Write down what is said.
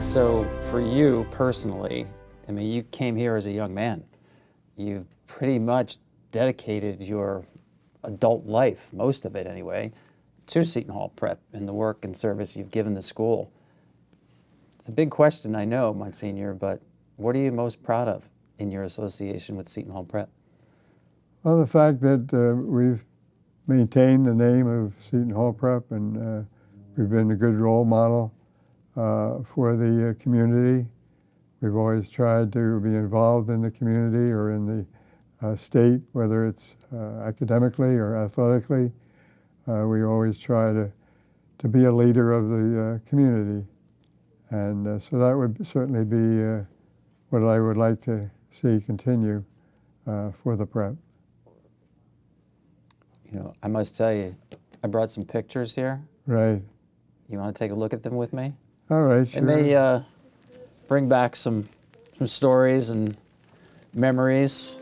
So for you personally, I mean, you came here as a young man. You've pretty much dedicated your adult life, most of it anyway, to Seton Hall Prep and the work and service you've given the school. It's a big question, I know, Msgr, but what are you most proud of in your association with Seton Hall Prep? Well, the fact that we've maintained the name of Seton Hall Prep, and we've been a good role model for the community. We've always tried to be involved in the community or in the state, whether it's academically or athletically. We always try to be a leader of the community. And so that would certainly be what I would like to see continue for the prep. You know, I must tell you, I brought some pictures here. Right. You want to take a look at them with me? All right, sure. It may bring back some stories and memories.